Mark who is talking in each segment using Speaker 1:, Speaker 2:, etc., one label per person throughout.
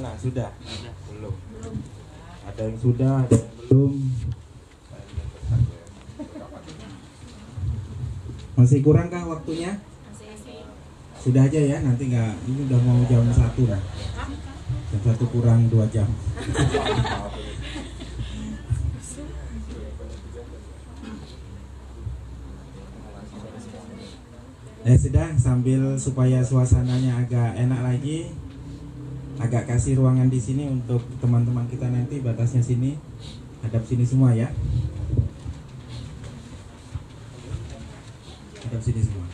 Speaker 1: mana? Sudah? Belum. Ada yang sudah, ada yang belum. Masih kurangkah waktunya? Sudah aja ya, nanti nggak. Ini udah mau jam 1 lah. Jam 1 kurang 2 jam. Sudah, sambil supaya suasananya agak enak lagi, agak kasih ruangan di sini untuk teman-teman kita nanti. Batasnya sini, hadap sini semua ya. Hadap sini semua.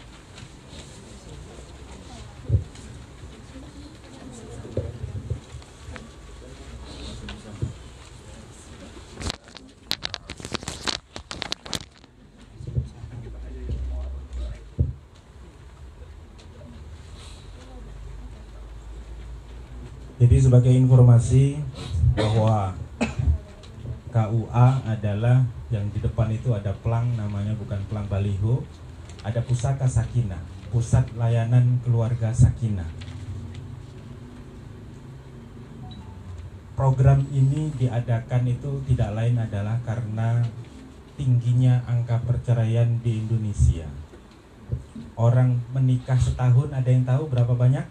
Speaker 1: Jadi sebagai informasi bahwa KUA adalah yang di depan itu ada pelang, namanya bukan pelang baliho, ada Pusaka Sakinah, Pusat Layanan Keluarga Sakinah. Program ini diadakan itu tidak lain adalah karena tingginya angka perceraian di Indonesia. Orang menikah setahun, ada yang tahu berapa banyak?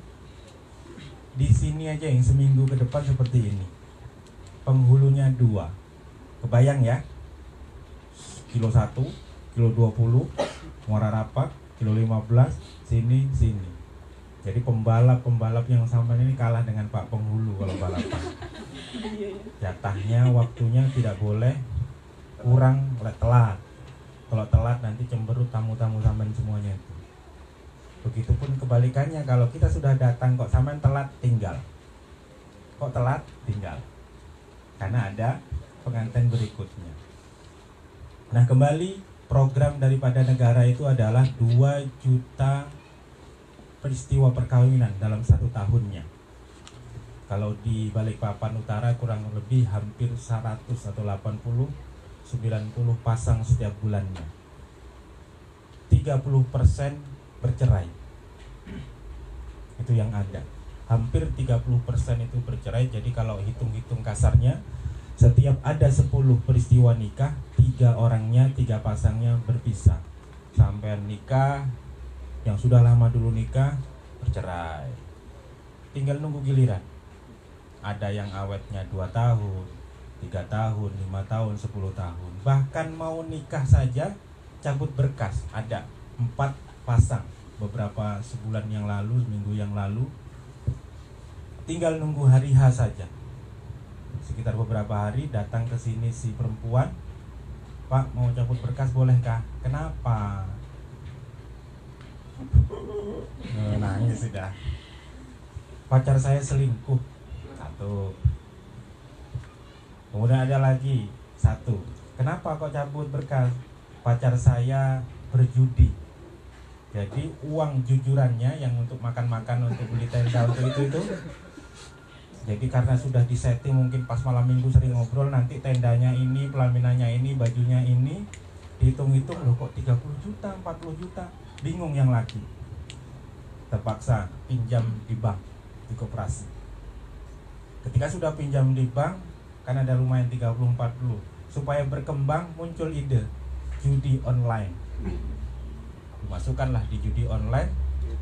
Speaker 1: Di sini aja yang seminggu ke depan seperti ini. Penghulunya 2. Kebayang ya? Kilo 1, kilo 20, Muara Rapak, kilo 15, sini. Jadi pembalap yang sama ini kalah dengan Pak Penghulu kalau balapan. Jatahnya, waktunya tidak boleh kurang telat. Kalau telat nanti cemberut tamu-tamu sampean semuanya itu. Begitupun kebalikannya, kalau kita sudah datang kok sampean telat, tinggal. Kok telat, tinggal. Karena ada pengantin berikutnya. Nah, kembali program daripada negara itu adalah 2 juta peristiwa perkawinan dalam 1 tahunnya. Kalau di Balikpapan Utara kurang lebih hampir 100 atau 80, 90 pasang setiap bulannya. 30% bercerai. Itu yang ada. Hampir 30% itu bercerai. Jadi kalau hitung-hitung kasarnya, setiap ada 10 peristiwa nikah, 3 orangnya, 3 pasangnya berpisah. Sampai nikah, yang sudah lama dulu nikah, bercerai. Tinggal nunggu giliran. Ada yang awetnya 2 tahun, 3 tahun, 5 tahun, 10 tahun. Bahkan mau nikah saja cabut berkas. Ada 4 pasang beberapa sebulan yang lalu, seminggu yang lalu. Tinggal nunggu hari H saja. Sekitar beberapa hari datang ke sini si perempuan, "Pak, mau cabut berkas bolehkah?" "Kenapa?" Nangis sudah. "Pacar saya selingkuh." 1. Kemudian ada lagi 1. "Kenapa kok cabut berkas?" "Pacar saya berjudi." Jadi uang jujurannya yang untuk makan-makan, untuk beli tenda, untuk itu. Jadi karena sudah disetting, mungkin pas malam minggu sering ngobrol, nanti tendanya ini, pelaminannya ini, bajunya ini, dihitung-hitung, loh kok 30 juta, 40 juta, bingung yang laki. Terpaksa pinjam di bank, di koperasi. Ketika sudah pinjam di bank, kan ada lumayan 30-40, supaya berkembang muncul ide judi online. Dimasukkanlah di judi online.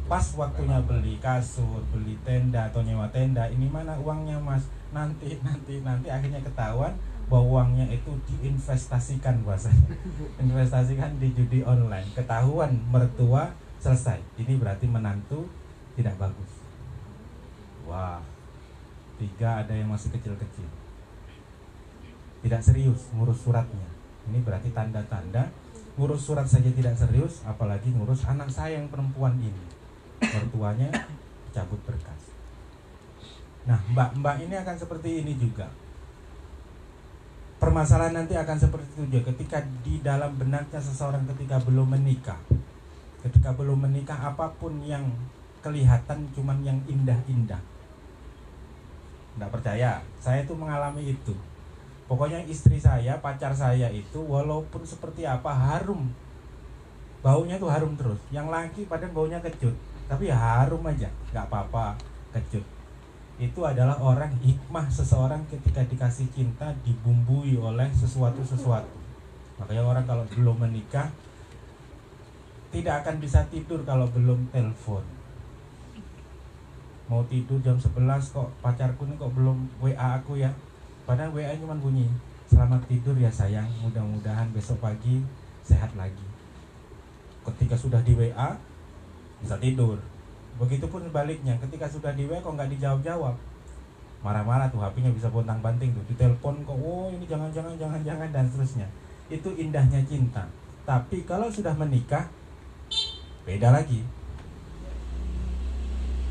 Speaker 1: Pas waktunya beli kasur, beli tenda atau nyewa tenda, "Ini mana uangnya mas?" Nanti akhirnya ketahuan bahwa uangnya itu diinvestasikan, bahasanya. Investasikan di judi online. Ketahuan mertua, selesai. Ini berarti menantu tidak bagus. Wah, 3 ada yang masih kecil-kecil, tidak serius ngurus suratnya. Ini berarti tanda-tanda ngurus surat saja tidak serius, apalagi ngurus anak saya yang perempuan ini. Mertuanya cabut berkas. Nah, mbak-mbak ini akan seperti ini juga. Permasalahan nanti akan seperti itu juga ketika di dalam benaknya seseorang ketika belum menikah. Ketika belum menikah, apapun yang kelihatan cuman yang indah-indah. Nggak percaya, saya itu mengalami itu. Pokoknya istri saya, pacar saya itu walaupun seperti apa harum. Baunya tuh harum terus. Yang laki padahal baunya kecut, tapi ya harum aja, nggak apa-apa, kecut. itu adalah orang hikmah seseorang ketika dikasih cinta dibumbui oleh sesuatu. Makanya orang kalau belum menikah tidak akan bisa tidur kalau belum telepon. Mau tidur jam 11 kok pacarku ini kok belum WA aku ya. Padahal WA cuma bunyi, "Selamat tidur ya sayang, mudah-mudahan besok pagi sehat lagi." Ketika sudah di WA bisa tidur. Begitupun sebaliknya, ketika sudah di WA kok nggak dijawab-jawab, marah-marah tuh, HP-nya bisa pontang-panting tuh, ditelepon kok, "Oh ini jangan dan seterusnya." Itu indahnya cinta. Tapi kalau sudah menikah beda lagi.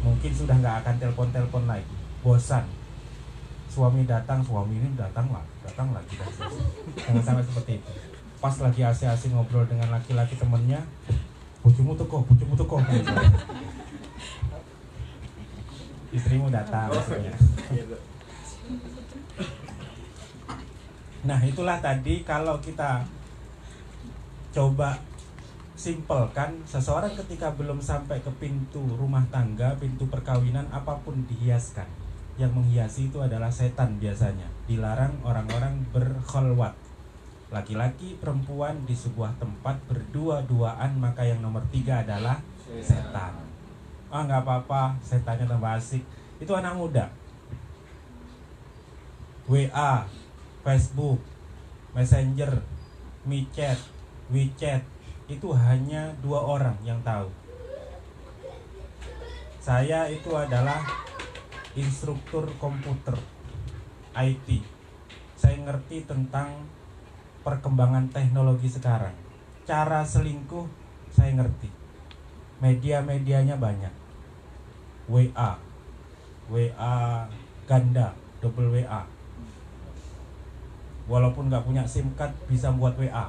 Speaker 1: Mungkin sudah nggak akan telepon lagi, bosan. Suami ini datang lagi dan seterusnya. Jangan sampai seperti itu. Pas lagi asik-asik ngobrol dengan laki-laki temennya, "Bojomu teko." Istrimu datang maksudnya. Nah itulah tadi, kalau kita coba simpelkan, seseorang ketika belum sampai ke pintu rumah tangga, pintu perkawinan, apapun dihiaskan. Yang menghiasi itu adalah setan biasanya. Dilarang orang-orang berkholwat, laki-laki perempuan di sebuah tempat berdua-duaan, maka yang nomor 3 adalah setan. Nggak apa-apa, setannya tambah asik. Itu anak muda. WA, Facebook, Messenger, MiChat, WeChat, itu hanya 2 orang yang tahu. Saya itu adalah instruktur komputer IT. Saya ngerti tentang perkembangan teknologi sekarang. Cara selingkuh saya ngerti. Media-medianya banyak. WA ganda, double WA. Walaupun nggak punya SIM card bisa buat WA.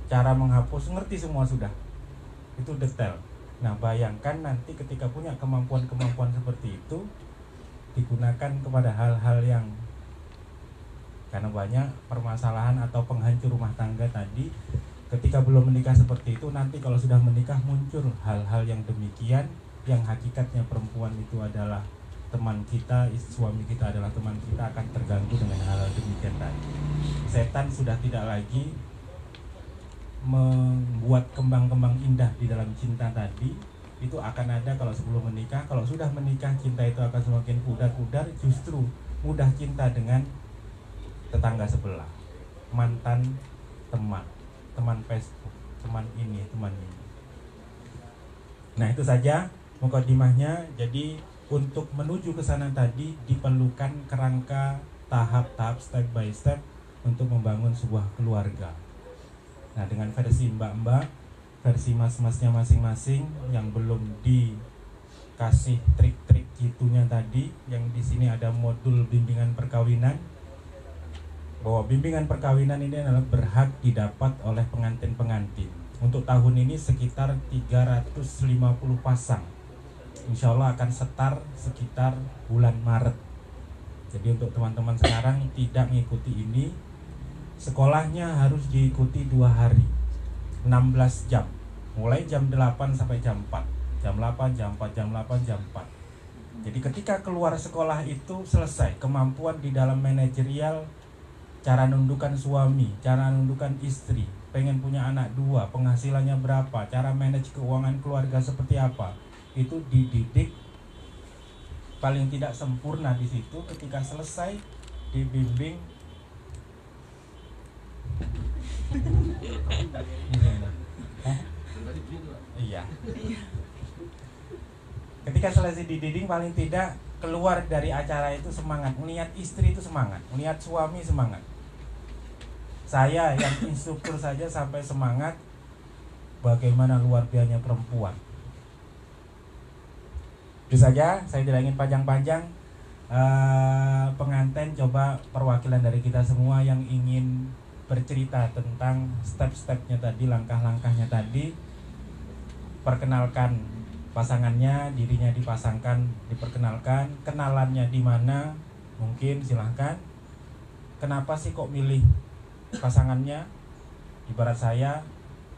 Speaker 1: Cara menghapus ngerti semua sudah. Itu detail. Nah bayangkan nanti ketika punya kemampuan seperti itu digunakan kepada hal-hal yang, karena banyak permasalahan atau penghancur rumah tangga tadi. Ketika belum menikah seperti itu, nanti kalau sudah menikah muncul hal-hal yang demikian, yang hakikatnya perempuan itu adalah teman kita, suami kita adalah teman kita, akan terganggu dengan hal-hal demikian tadi. Setan sudah tidak lagi membuat kembang-kembang indah di dalam cinta tadi. Itu akan ada kalau sebelum menikah. Kalau sudah menikah, cinta itu akan semakin pudar-pudar. Justru mudah cinta dengan tetangga sebelah, mantan teman Facebook, teman ini. Nah itu saja mukadimahnya. Jadi untuk menuju ke sana tadi diperlukan kerangka tahap-tahap, step by step untuk membangun sebuah keluarga. Nah dengan versi mbak-mbak, versi mas-masnya masing-masing yang belum dikasih trik-trik gitunya tadi, yang di sini ada modul bimbingan perkawinan, bahwa bimbingan perkawinan ini adalah berhak didapat oleh pengantin-pengantin. Untuk tahun ini sekitar 350 pasang. Insya Allah akan setar sekitar bulan Maret. Jadi untuk teman-teman sekarang tidak mengikuti ini, sekolahnya harus diikuti 2 hari, 16 jam. Mulai jam 8 sampai jam 4. Jam 8, jam 4, jam 8, jam 4. Jadi ketika keluar sekolah itu selesai kemampuan di dalam manajerial, cara nundukan suami, cara nundukan istri, pengen punya anak 2, penghasilannya berapa, cara manage keuangan keluarga seperti apa, itu dididik paling tidak sempurna di situ. Ketika selesai dibimbing, iya. Ketika selesai dididik paling tidak keluar dari acara itu semangat, melihat istri itu semangat, melihat suami semangat. Saya yang instruktur saja sampai semangat, bagaimana luar biasanya perempuan. Itu saja, saya tidak ingin panjang-panjang. Pengantin coba perwakilan dari kita semua yang ingin bercerita tentang step-stepnya tadi, langkah-langkahnya tadi. Perkenalkan pasangannya, dirinya dipasangkan, diperkenalkan, kenalannya di mana, mungkin silahkan. Kenapa sih kok milih pasangannya? Ibarat saya,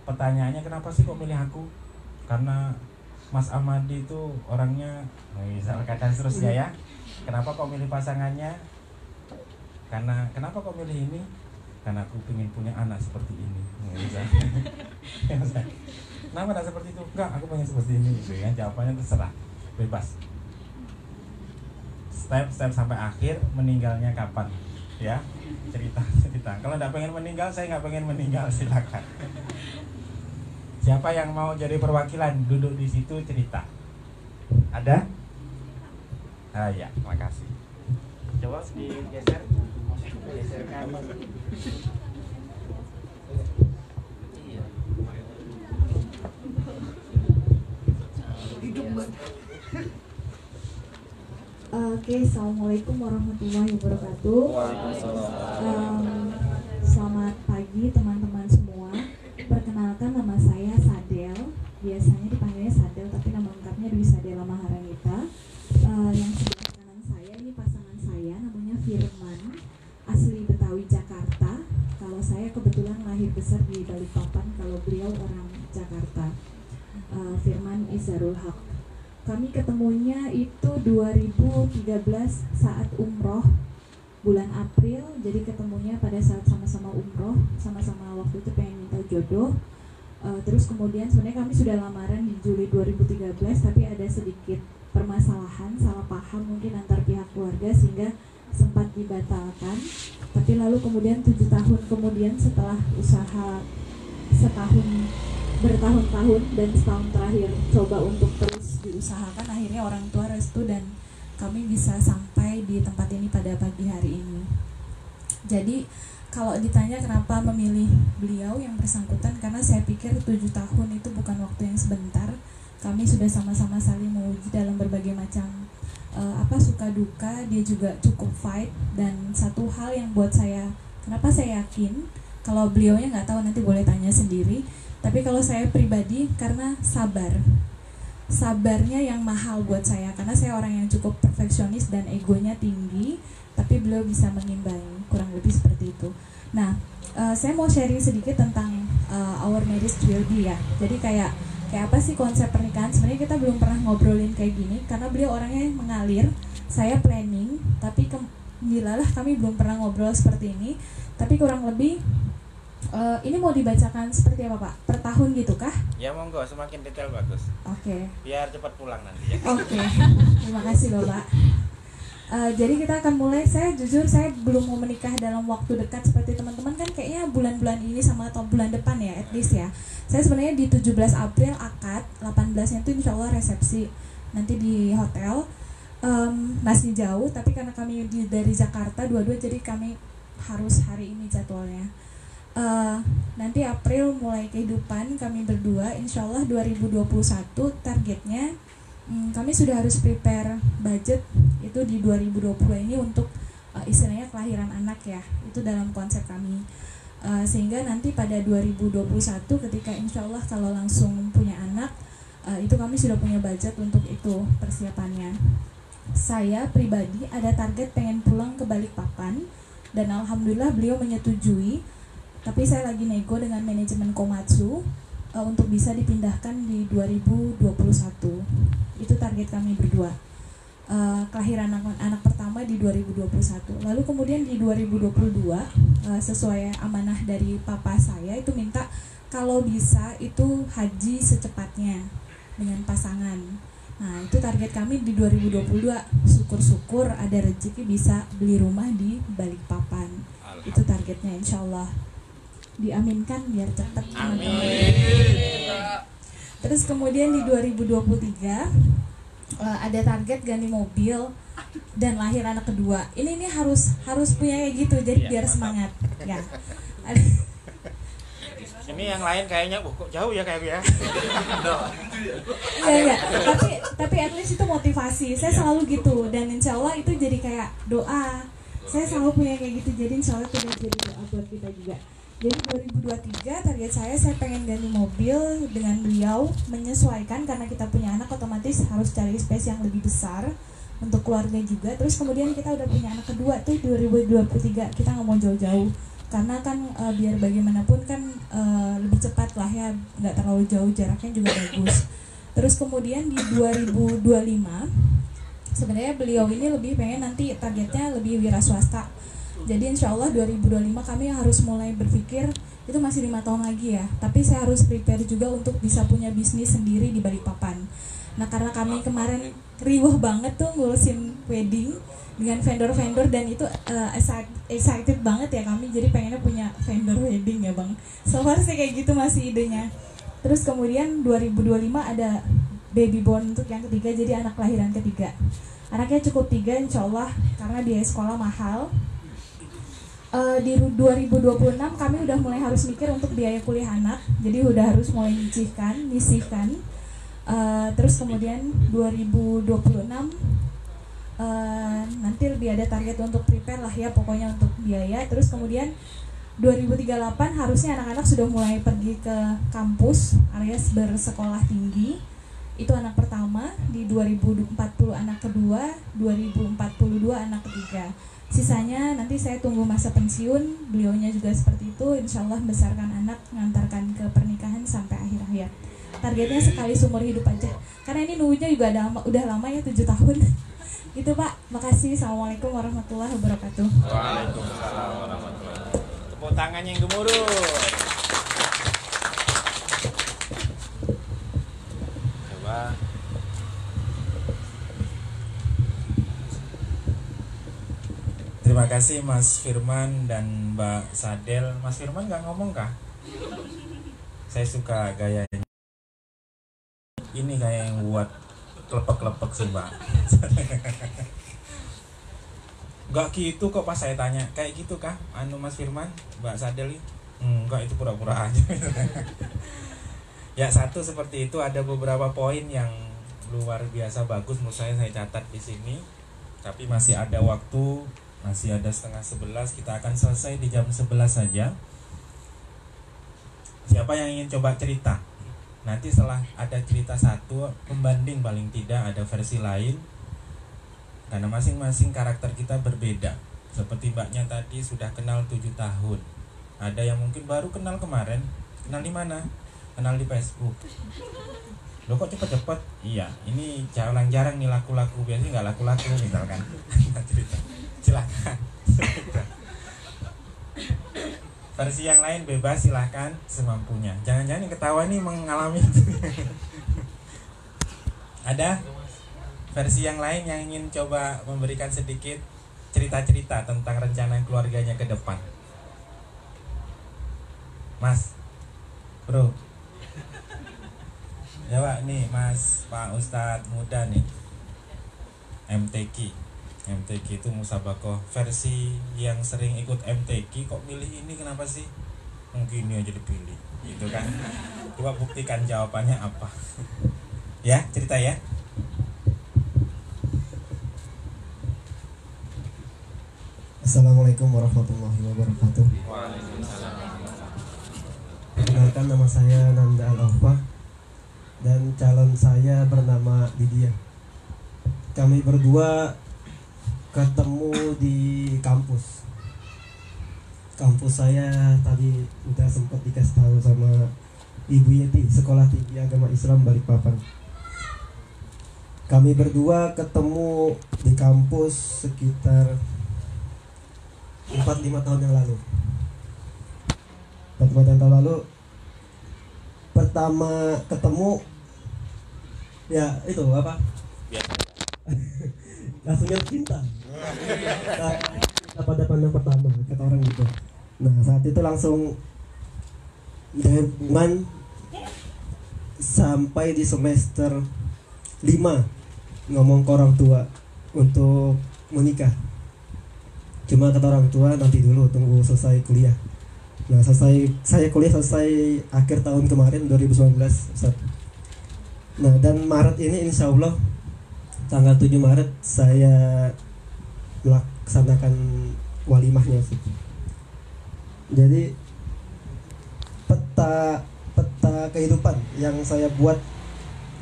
Speaker 1: pertanyaannya kenapa sih kok milih aku? Karena Mas Amadi itu orangnya misalkan seterusnya ya. Kenapa kok milih pasangannya? Kenapa kok milih ini? Karena aku ingin punya anak seperti ini. Kenapa tidak seperti itu? Enggak, aku pengen seperti ini. Kan jawabannya terserah, bebas. Step sampai akhir, meninggalnya kapan? Ya, cerita. Kalau tidak pengen meninggal, saya nggak pengen meninggal, silakan. Siapa yang mau jadi perwakilan duduk di situ cerita? Ada? Ah ya, makasih. Coba digeser kan.
Speaker 2: Oke, assalamualaikum warahmatullahi wabarakatuh. Selamat pagi teman-teman semua. Perkenalkan, nama saya Sadel. Biasanya dipanggilnya Sadel, tapi nama lengkapnya Dwi Sadela Maharanita. Yang sebelah kanan saya ini pasangan saya, namanya Firman, asli Betawi, Jakarta. Kalau saya kebetulan lahir besar di Balikpapan, kalau beliau orang Jakarta. Firman Izarul Haq. Kami ketemunya itu 2013 saat umroh bulan April. Jadi ketemunya pada saat sama-sama umroh, sama-sama waktu itu pengen minta jodoh. Terus kemudian sebenarnya kami sudah lamaran di Juli 2013, tapi ada sedikit permasalahan, salah paham mungkin antar pihak keluarga sehingga sempat dibatalkan. Tapi lalu kemudian 7 tahun kemudian setelah usaha bertahun-tahun dan setahun terakhir coba untuk terus diusahakan, akhirnya orang tua restu dan kami bisa sampai di tempat ini pada pagi hari ini. Jadi kalau ditanya kenapa memilih beliau yang bersangkutan, karena saya pikir 7 tahun itu bukan waktu yang sebentar. Kami sudah sama-sama saling menguji dalam berbagai macam suka duka. Dia juga cukup fight, dan satu hal yang buat saya, kenapa saya yakin, kalau beliaunya nggak tahu nanti boleh tanya sendiri. Tapi kalau saya pribadi, karena sabarnya yang mahal buat saya, karena saya orang yang cukup perfeksionis dan egonya tinggi, tapi beliau bisa mengimbangi, kurang lebih seperti itu. Nah, saya mau sharing sedikit tentang our marriage will be ya. Jadi kayak apa sih konsep pernikahan? Sebenarnya kita belum pernah ngobrolin kayak gini, karena beliau orangnya mengalir, saya planning, tapi gila lah kami belum pernah ngobrol seperti ini. Tapi kurang lebih ini mau dibacakan seperti apa Pak? Per tahun gitu kah?
Speaker 1: Ya monggo, semakin detail bagus.
Speaker 2: Oke.
Speaker 1: Biar cepat pulang nanti ya.
Speaker 2: Oke. Terima kasih Bapak. Jadi kita akan mulai. Saya jujur saya belum mau menikah dalam waktu dekat seperti teman-teman kan, kayaknya bulan-bulan ini sama atau bulan depan ya, at least ya. Saya sebenarnya di 17 April akad, 18-nya itu insya Allah resepsi nanti di hotel. Masih jauh, tapi karena kami dari Jakarta dua-dua, jadi kami harus hari ini jadwalnya. Nanti April mulai kehidupan kami berdua, insya Allah 2021 targetnya. Kami sudah harus prepare budget itu di 2020 ini untuk istilahnya kelahiran anak ya, itu dalam konsep kami. Sehingga nanti pada 2021 ketika insya Allah kalau langsung punya anak, itu kami sudah punya budget untuk itu persiapannya. Saya pribadi ada target pengen pulang ke Balikpapan, dan alhamdulillah beliau menyetujui. Tapi saya lagi nego dengan manajemen Komatsu untuk bisa dipindahkan di 2021. Itu target kami berdua. Kelahiran anak pertama di 2021. Lalu kemudian di 2022 sesuai amanah dari papa saya itu minta kalau bisa itu haji secepatnya dengan pasangan. Nah, itu target kami di 2022. Syukur-syukur ada rezeki bisa beli rumah di Balikpapan. Itu targetnya, insya Allah. Diaminkan biar cepat. Amin. Terus kemudian di 2023 ada target ganti mobil dan lahir anak kedua. Ini harus punya kayak gitu, jadi biar semangat ya.
Speaker 1: Ini yang lain kayaknya kok jauh ya kayak ya.
Speaker 2: Iya. Tapi at least itu motivasi. Saya selalu gitu, dan insya Allah itu jadi kayak doa. Saya selalu punya kayak gitu, jadi insya Allah itu jadi doa buat kita juga. Jadi 2023 target saya pengen ganti mobil dengan beliau, menyesuaikan karena kita punya anak, otomatis harus cari space yang lebih besar untuk keluarga juga. Terus kemudian kita udah punya anak kedua tuh 2023, kita nggak mau jauh-jauh karena kan biar bagaimanapun kan lebih cepat lah ya, nggak terlalu jauh, jaraknya juga bagus. Terus kemudian di 2025 sebenarnya beliau ini lebih pengen nanti targetnya lebih wira swasta. Jadi insya Allah 2025 kami harus mulai berpikir, itu masih 5 tahun lagi ya, tapi saya harus prepare juga untuk bisa punya bisnis sendiri di Balikpapan. Nah karena kami kemarin riuh banget tuh ngurusin wedding dengan vendor-vendor, dan itu excited banget ya kami, jadi pengennya punya vendor wedding ya bang. So far sih kayak gitu masih idenya. Terus kemudian 2025 ada baby born untuk yang ketiga, jadi anak kelahiran ketiga. Anaknya cukup 3 insya Allah, karena biaya sekolah mahal. Di 2026 kami udah mulai harus mikir untuk biaya kuliah anak, jadi udah harus mulai nyisihkan. Terus kemudian 2026 nanti lebih ada target untuk prepare lah ya pokoknya untuk biaya. Terus kemudian 2038 harusnya anak-anak sudah mulai pergi ke kampus alias bersekolah tinggi. Itu anak pertama. Di 2040 anak kedua, 2042 anak ketiga. Sisanya nanti saya tunggu masa pensiun, beliaunya juga seperti itu, insya Allah membesarkan anak, mengantarkan ke pernikahan sampai akhir hayat. Targetnya sekali seumur hidup aja, karena ini nunggunya juga udah lama ya, 7 tahun. Gitu Pak, makasih. Assalamualaikum warahmatullahi wabarakatuh.
Speaker 3: Waalaikumsalam warahmatullahi wabarakatuh. Tepuk tangannya yang gemuruh. Coba.
Speaker 1: Terima kasih Mas Firman dan Mbak Sadel. Mas Firman nggak ngomong kah? Saya suka gayanya. Ini kayak yang buat kelepek-kelepek sih Mbak. Nggak gitu kok pas saya tanya. Kayak gitu kah? Anu Mas Firman, Mbak Sadel? Enggak, itu pura-pura aja. Ya satu seperti itu, ada beberapa poin yang luar biasa bagus menurut saya catat di sini. Tapi masih ada waktu. Masih ada setengah 11, kita akan selesai di jam 11 saja. Siapa yang ingin coba cerita? Nanti setelah ada cerita satu, pembanding paling tidak ada versi lain. Karena masing-masing karakter kita berbeda. Seperti mbaknya tadi sudah kenal 7 tahun. Ada yang mungkin baru kenal kemarin. Kenal di mana? Kenal di Facebook. Loh kok cepet-cepet? Iya, ini jarang-jarang nih laku-laku. Biasanya nggak laku-laku misalkan. Cerita. Silahkan. Versi yang lain bebas, silahkan semampunya. Jangan-jangan yang ketawa nih mengalami itu. Ada versi yang lain yang ingin coba memberikan sedikit cerita-cerita tentang rencana keluarganya ke depan? Mas, bro. Ya Pak, nih Mas, Pak Ustadz muda nih, MTQ itu musabakoh. Versi yang sering ikut MTQ kok milih ini, kenapa sih? Mungkin ini aja dipilih, gitu kan? Coba buktikan jawabannya apa. Ya, cerita ya.
Speaker 4: Assalamualaikum warahmatullahi wabarakatuh. Perkenalkan, nama saya Nanda Al-Alfa dan calon saya bernama Lydia. Kami berdua ketemu di kampus. Kampus saya tadi udah sempat dikasih tahu sama Ibu Yeti, Sekolah Tinggi Agama Islam Balikpapan. Kami berdua ketemu di kampus sekitar 4-5 tahun yang lalu. 4-5 tahun lalu pertama ketemu ya itu apa? Langsung jatuh cinta. Pada pandang pertama kata orang gitu. Nah saat itu langsung dari hubungan sampai di semester 5 ngomong ke orang tua untuk menikah. Cuma kata orang tua nanti dulu, tunggu selesai kuliah. Nah saya kuliah selesai akhir tahun kemarin 2019 Ustaz. Nah dan Maret ini insya Allah tanggal 7 Maret saya melaksanakan walimahnya Ustaz. Jadi peta kehidupan yang saya buat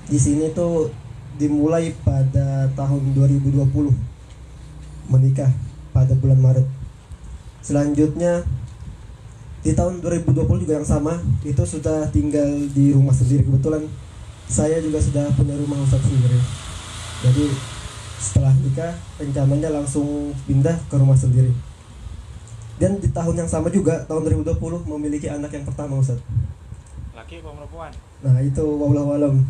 Speaker 4: di sini tuh dimulai pada tahun 2020, menikah pada bulan Maret. Selanjutnya di tahun 2020 juga yang sama, itu sudah tinggal di rumah sendiri. Kebetulan saya juga sudah punya rumah Ustaz sendiri. Jadi setelah nikah rencananya langsung pindah ke rumah sendiri. Dan di tahun yang sama juga, tahun 2020 memiliki anak yang pertama Ustaz.
Speaker 3: Laki apa perempuan?
Speaker 4: Nah itu wallahu alam.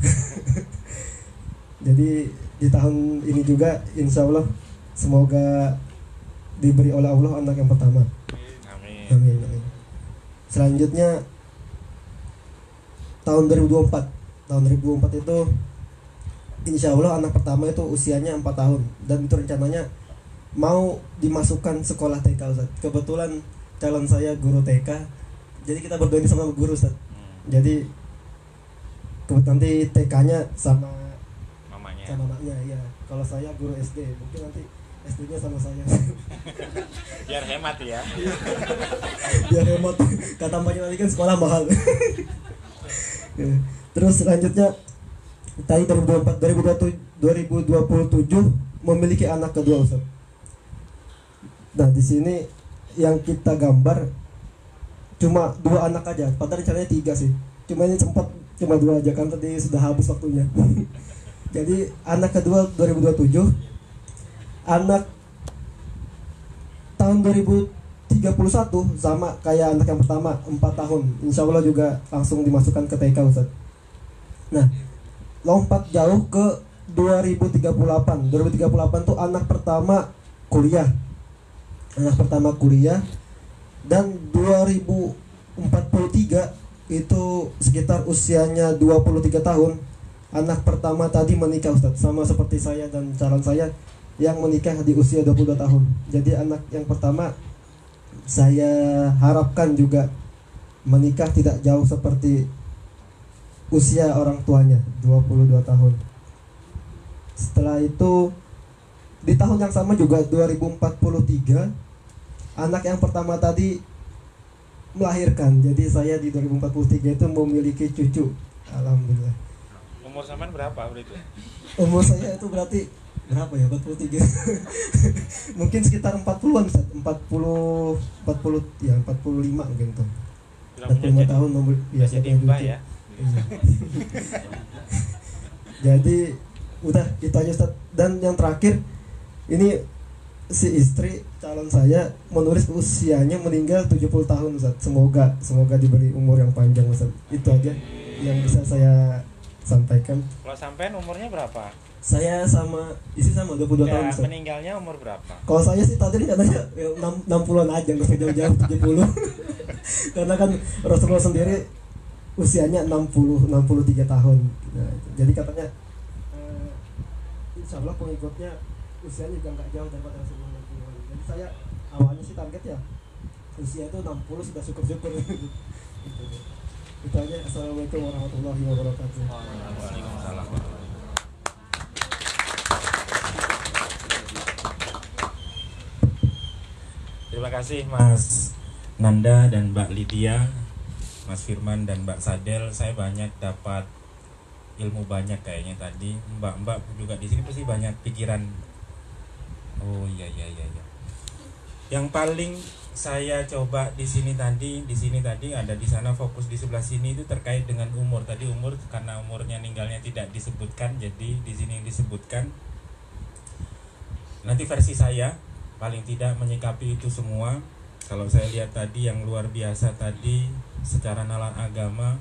Speaker 4: Jadi di tahun ini juga insya Allah semoga diberi oleh Allah anak yang pertama.
Speaker 3: Amin.
Speaker 4: Amin, amin. Selanjutnya tahun 2024. Tahun 2024 itu insya Allah anak pertama itu usianya 4 tahun. Dan itu rencananya mau dimasukkan sekolah TK Ustaz. Kebetulan calon saya guru TK. Jadi kita berdua ini sama guru Ustaz. Jadi nanti TK-nya sama
Speaker 3: Mamanya.
Speaker 4: sama maknya ya. Kalau saya guru SD, mungkin nanti SD-nya sama saya.
Speaker 3: Biar hemat ya.
Speaker 4: Biar hemat. Kata mbaknya nanti kan sekolah mahal. Ya. Terus selanjutnya tadi 2027 memiliki anak kedua Ustaz. Nah di sini yang kita gambar cuma 2 anak aja, padahal rencananya 3 sih. Cuma ini sempat cuma 2 aja kan tadi sudah habis waktunya. Jadi anak kedua 2027, anak tahun 2031 sama kayak anak yang pertama 4 tahun. Insya Allah juga langsung dimasukkan ke TK Ustaz. Nah lompat jauh ke 2038. 2038 tuh anak pertama kuliah. Anak pertama kuliah. Dan 2043 itu sekitar usianya 23 tahun. Anak pertama tadi menikah Ustaz. Sama seperti saya dan calon saya yang menikah di usia 22 tahun. Jadi anak yang pertama saya harapkan juga menikah tidak jauh seperti usia orang tuanya, 22 tahun. Setelah itu di tahun yang sama juga 2043 anak yang pertama tadi melahirkan. Jadi saya di 2043 itu memiliki cucu. Alhamdulillah.
Speaker 3: Umur sampean berapa berarti?
Speaker 4: Umur saya itu berarti berapa ya? 43. Mungkin sekitar 40-an Ustaz. 40 ya 45 mungkin tuh. 45 tahun nomor
Speaker 3: ya, jadi mbah ya.
Speaker 4: Iya. Jadi udah itu aja Ustaz. Dan yang terakhir ini si istri calon saya menulis usianya meninggal 70 tahun Ustaz. Semoga diberi umur yang panjang Ustaz. Itu aja yang bisa saya sampaikan.
Speaker 3: Kalau sampean umurnya berapa?
Speaker 4: Saya sama istri sama 22 tahun Ustaz.
Speaker 3: Meninggalnya umur berapa?
Speaker 4: Kalau saya sih tadi katanya 60-an aja, nggak usah jauh-jauh 70. Karena kan Rasulullah sendiri usianya 63 tahun. Nah, jadi katanya insya Allah pengikutnya usianya juga nggak jauh daripada Rasulullah 60-an. Jadi saya awalnya sih target ya usia itu 60 sudah syukur-syukur. Itu aja. Assalamualaikum warahmatullahi wabarakatuh.
Speaker 3: Waalaikumsalam.
Speaker 1: Terima kasih Mas Nanda dan Mbak Lydia, Mas Firman dan Mbak Sadel. Saya banyak dapat ilmu banyak kayaknya tadi. Mbak juga di sini pasti banyak pikiran. Oh iya. Yang paling saya coba di sini tadi ada di sana fokus di sebelah sini itu terkait dengan umur. Tadi umur karena umurnya meninggalnya tidak disebutkan, jadi di sini disebutkan. Nanti versi saya paling tidak menyikapi itu semua. Kalau saya lihat tadi yang luar biasa tadi secara nalar agama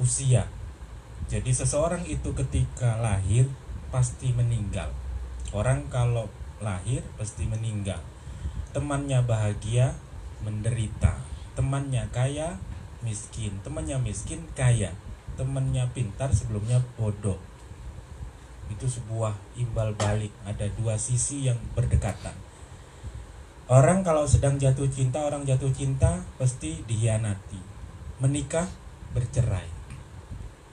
Speaker 1: usia. Jadi seseorang itu ketika lahir pasti meninggal. Orang kalau lahir pasti meninggal. Temannya bahagia, menderita. Temannya kaya, miskin. Temannya miskin, kaya. Temannya pintar, sebelumnya bodoh. Itu sebuah imbal balik. Ada 2 sisi yang berdekatan. Orang kalau sedang jatuh cinta, orang jatuh cinta pasti dihianati. Menikah, bercerai.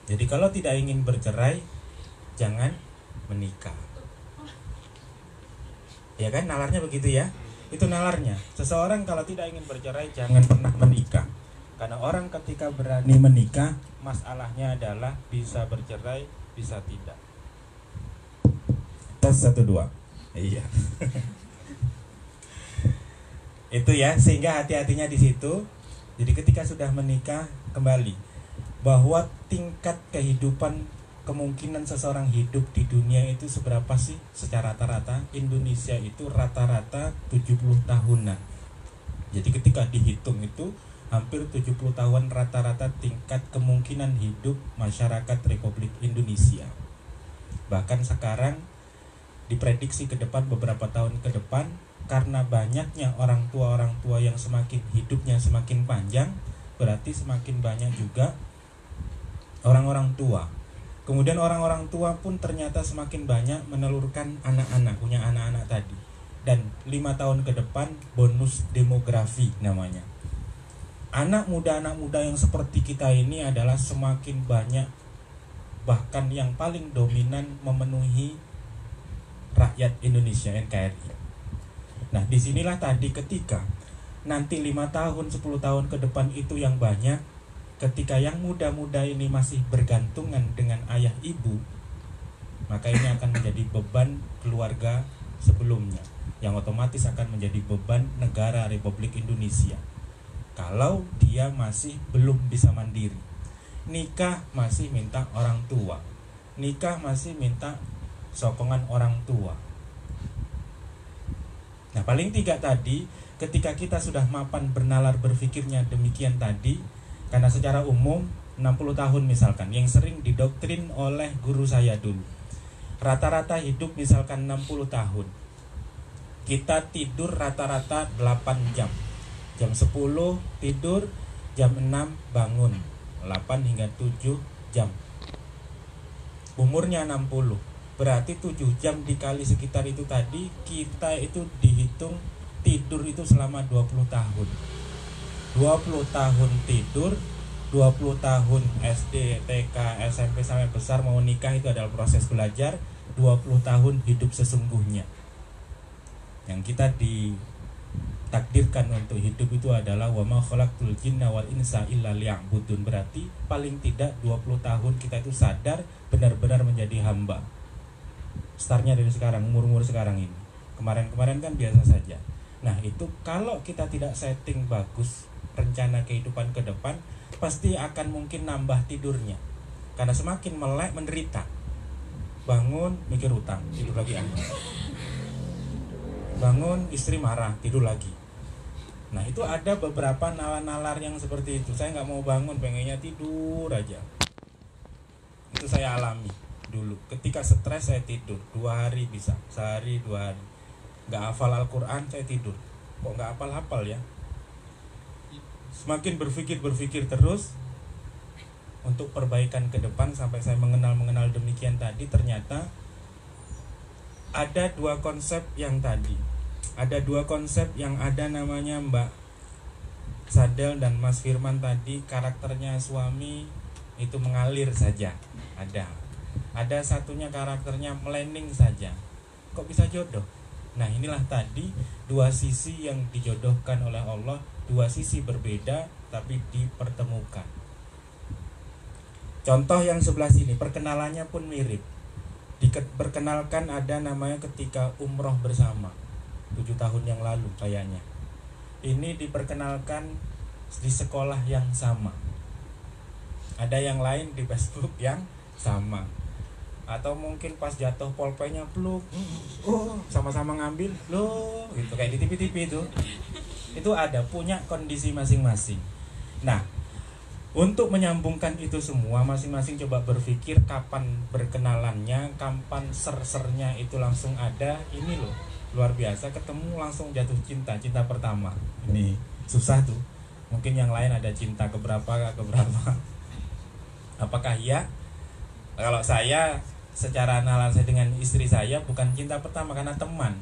Speaker 1: Jadi kalau tidak ingin bercerai, jangan menikah. Ya kan, nalarnya begitu ya. Itu nalarnya. Seseorang kalau tidak ingin bercerai, jangan pernah menikah. Karena orang ketika berani menikah, masalahnya adalah bisa bercerai, bisa tidak. Tes 1, 2. Iya. Itu ya, sehingga hati-hatinya di situ. Jadi ketika sudah menikah, kembali bahwa tingkat kehidupan kemungkinan seseorang hidup di dunia itu seberapa sih secara rata-rata? Indonesia itu rata-rata 70 tahunan. Jadi ketika dihitung itu hampir 70 tahun rata-rata tingkat kemungkinan hidup masyarakat Republik Indonesia. Bahkan sekarang diprediksi ke depan, beberapa tahun ke depan, karena banyaknya orang tua yang semakin hidupnya semakin panjang, berarti semakin banyak juga orang-orang tua. Kemudian orang-orang tua pun ternyata semakin banyak menelurkan anak-anak, punya anak-anak tadi. Dan 5 tahun ke depan bonus demografi namanya. Anak muda yang seperti kita ini adalah semakin banyak, bahkan yang paling dominan memenuhi rakyat Indonesia, NKRI. Nah, disinilah tadi ketika nanti 5 tahun, 10 tahun ke depan itu yang banyak, ketika yang muda-muda ini masih bergantungan dengan ayah ibu, maka ini akan menjadi beban keluarga sebelumnya, yang otomatis akan menjadi beban negara Republik Indonesia kalau dia masih belum bisa mandiri. Nikah masih minta orang tua, nikah masih minta sokongan orang tua. Nah, paling tidak tadi ketika kita sudah mapan bernalar berpikirnya demikian tadi, karena secara umum 60 tahun misalkan yang sering didoktrin oleh guru saya dulu, rata-rata hidup misalkan 60 tahun, kita tidur rata-rata 8 jam. Jam 10 tidur, jam 6 bangun, 8 hingga 7 jam. Umurnya 60, berarti 7 jam dikali sekitar itu tadi, kita itu dihitung tidur itu selama 20 tahun. 20 tahun tidur, 20 tahun SD, TK, SMP sampai besar mau nikah itu adalah proses belajar, 20 tahun hidup sesungguhnya. Yang kita ditakdirkan untuk hidup itu adalah wa ma khalaqtul jinna wal insa illa liya'budun. Berarti paling tidak 20 tahun kita itu sadar benar-benar menjadi hamba. Startnya dari sekarang, umur-umur sekarang ini. Kemarin-kemarin kan biasa saja. Nah, itu kalau kita tidak setting bagus rencana kehidupan ke depan, pasti akan mungkin nambah tidurnya. Karena semakin melek menderita. Bangun mikir utang, tidur lagi anak. Bangun istri marah, tidur lagi. Nah, itu ada beberapa nalar yang seperti itu. Saya nggak mau bangun, pengennya tidur aja. Itu saya alami dulu. Ketika stres saya tidur 2 hari bisa, sehari 2 hari. Nggak hafal Al-Quran saya tidur. Kok nggak hafal-hafal ya? Semakin berpikir terus untuk perbaikan ke depan sampai saya mengenal demikian tadi, ternyata ada 2 konsep yang tadi. Ada 2 konsep yang ada namanya Mbak Sadel dan Mas Firman tadi, karakternya suami itu mengalir saja. Ada satunya karakternya melending saja. Kok bisa jodoh? Nah, inilah tadi 2 sisi yang dijodohkan oleh Allah, 2 sisi berbeda tapi dipertemukan. Contoh yang sebelah sini, perkenalannya pun mirip. Diperkenalkan ada namanya ketika umroh bersama 7 tahun yang lalu kayaknya. Ini diperkenalkan di sekolah yang sama. Ada yang lain di Facebook yang sama. Atau mungkin pas jatuh polpenya peluk, sama-sama ngambil, loh, gitu kayak di TV-TV itu ada, punya kondisi masing-masing. Nah, untuk menyambungkan itu semua, masing-masing coba berpikir kapan berkenalannya, kapan sersernya itu langsung ada. Ini loh, luar biasa, ketemu langsung jatuh cinta pertama. Ini susah tuh. Mungkin yang lain ada cinta keberapa. Apakah iya? Kalau saya secara nalar saya dengan istri saya bukan cinta pertama, karena teman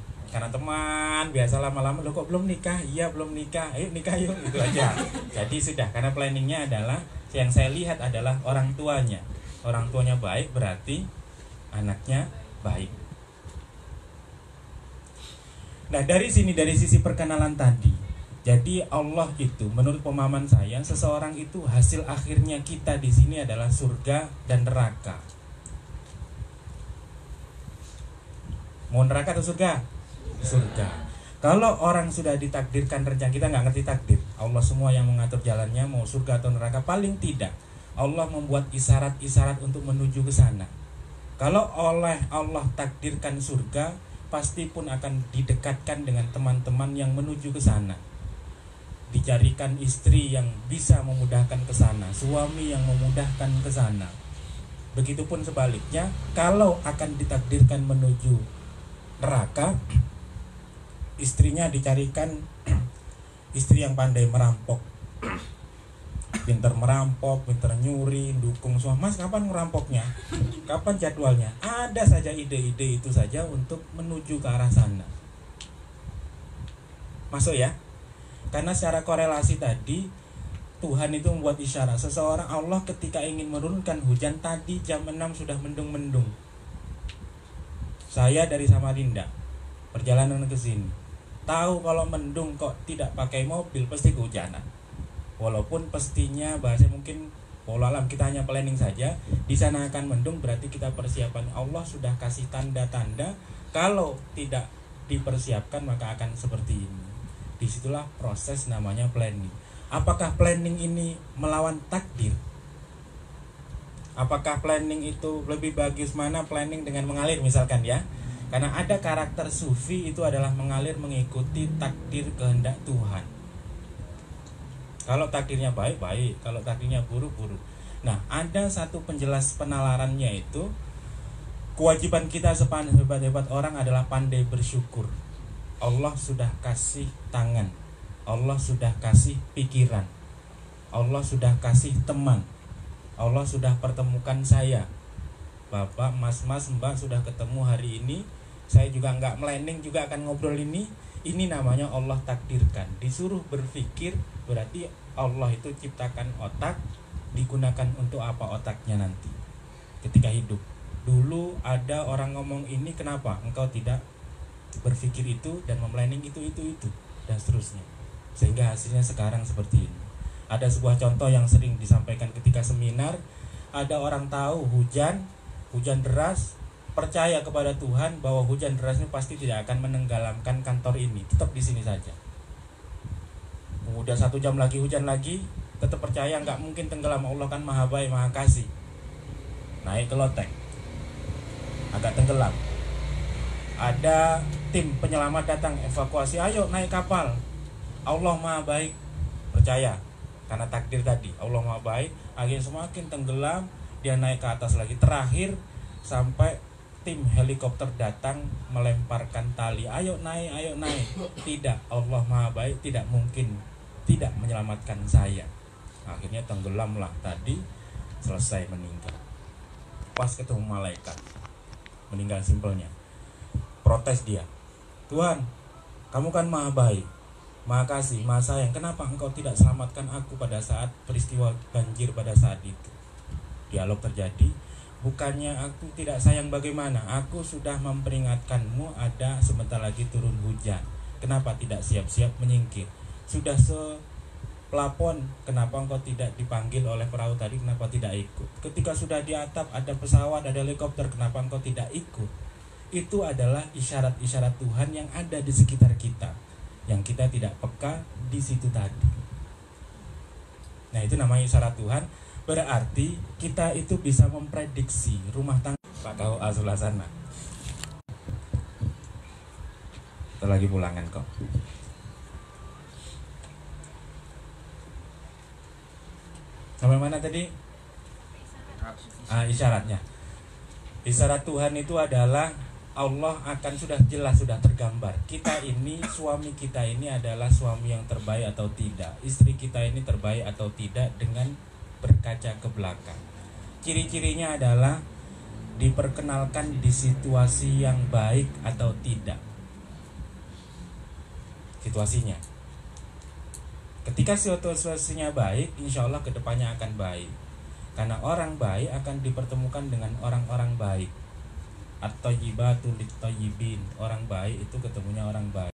Speaker 1: biasa lama-lama, lo kok belum nikah? Iya belum nikah, ayo nikah yuk, itu aja. Jadi sudah, karena planningnya adalah yang saya lihat adalah orang tuanya baik, berarti anaknya baik. Nah, dari sisi perkenalan tadi, jadi Allah itu menurut pemahaman saya, seseorang itu hasil akhirnya kita di sini adalah surga dan neraka. Mau neraka atau surga? Surga. Kalau orang sudah ditakdirkan rencana, kita nggak ngerti takdir, Allah semua yang mengatur jalannya, mau surga atau neraka, paling tidak Allah membuat isyarat-isyarat untuk menuju ke sana. Kalau oleh Allah takdirkan surga, pasti pun akan didekatkan dengan teman-teman yang menuju ke sana. Dicarikan istri yang bisa memudahkan ke sana, suami yang memudahkan ke sana. Begitupun sebaliknya, kalau akan ditakdirkan menuju neraka, istrinya dicarikan istri yang pandai merampok, pinter merampok, pinter nyuri, dukung suami. Mas, kapan merampoknya? Kapan jadwalnya? Ada saja ide-ide itu saja untuk menuju ke arah sana. Masuk ya? Karena secara korelasi tadi, Tuhan itu membuat isyarat. Seseorang, Allah ketika ingin menurunkan hujan, tadi jam 6 sudah mendung-mendung. Saya dari Samarinda, perjalanan ke sini, tahu kalau mendung kok tidak pakai mobil, pasti kehujanan. Walaupun pastinya bahasa mungkin pola alam, kita hanya planning saja. Di sana akan mendung, berarti kita persiapan. Allah sudah kasih tanda-tanda. Kalau tidak dipersiapkan maka akan seperti ini. Disitulah proses namanya planning. Apakah planning ini melawan takdir? Apakah planning itu lebih bagus mana planning dengan mengalir misalkan ya? Karena ada karakter sufi itu adalah mengalir mengikuti takdir kehendak Tuhan. Kalau takdirnya baik, baik. Kalau takdirnya buruk, buruk. Nah, ada satu penjelas penalarannya itu, kewajiban kita sehebat-hebat orang adalah pandai bersyukur. Allah sudah kasih tangan, Allah sudah kasih pikiran, Allah sudah kasih teman, Allah sudah pertemukan saya. Bapak, mas, mbak sudah ketemu hari ini. Saya juga nggak planning juga akan ngobrol ini. Ini namanya Allah takdirkan. Disuruh berpikir, berarti Allah itu ciptakan otak. Digunakan untuk apa otaknya nanti ketika hidup. Dulu ada orang ngomong ini, kenapa engkau tidak berpikir itu dan memplanning itu dan seterusnya, sehingga hasilnya sekarang seperti ini. Ada sebuah contoh yang sering disampaikan ketika seminar. Ada orang tahu hujan deras, percaya kepada Tuhan bahwa hujan deras ini pasti tidak akan menenggelamkan kantor ini, tetap di sini saja. Kemudian 1 jam lagi hujan lagi, tetap percaya nggak mungkin tenggelam, Allah kan maha baik maha kasih. Naik ke loteng, agak tenggelam. Ada tim penyelamat datang evakuasi, ayo naik kapal. Allah maha baik, percaya karena takdir tadi, Allah maha baik. Akhirnya semakin tenggelam, dia naik ke atas lagi. Terakhir sampai tim helikopter datang melemparkan tali, ayo naik. Tidak, Allah maha baik, tidak mungkin tidak menyelamatkan saya. Akhirnya tenggelamlah tadi, selesai meninggal. Pas ketemu malaikat, meninggal simpelnya. Protes dia, Tuhan, kamu kan maha baik, maha kasih, maha sayang, kenapa engkau tidak selamatkan aku pada saat peristiwa banjir pada saat itu? Dialog terjadi, bukannya aku tidak sayang bagaimana, aku sudah memperingatkanmu ada sebentar lagi turun hujan, kenapa tidak siap-siap menyingkir? Sudah pelapon, kenapa engkau tidak dipanggil oleh perahu tadi, kenapa tidak ikut? Ketika sudah di atap ada pesawat, ada helikopter, kenapa engkau tidak ikut? Itu adalah isyarat-isyarat Tuhan yang ada di sekitar kita, yang kita tidak peka di situ tadi. Nah, itu namanya isyarat Tuhan. Berarti kita itu bisa memprediksi rumah tangga. Pak kau sebelah sana, itu lagi pulangan kok. Sampai mana tadi? Isyaratnya. Isyarat Tuhan itu adalah Allah akan sudah jelas, sudah tergambar. Kita ini, suami kita ini adalah suami yang terbaik atau tidak, istri kita ini terbaik atau tidak, dengan berkaca ke belakang. Ciri-cirinya adalah diperkenalkan di situasi yang baik atau tidak. Situasinya, ketika situasinya baik, insya Allah kedepannya akan baik. Karena orang baik akan dipertemukan dengan orang-orang baik. At-thayyibatu lit-thayyibin, orang baik itu ketemunya orang baik.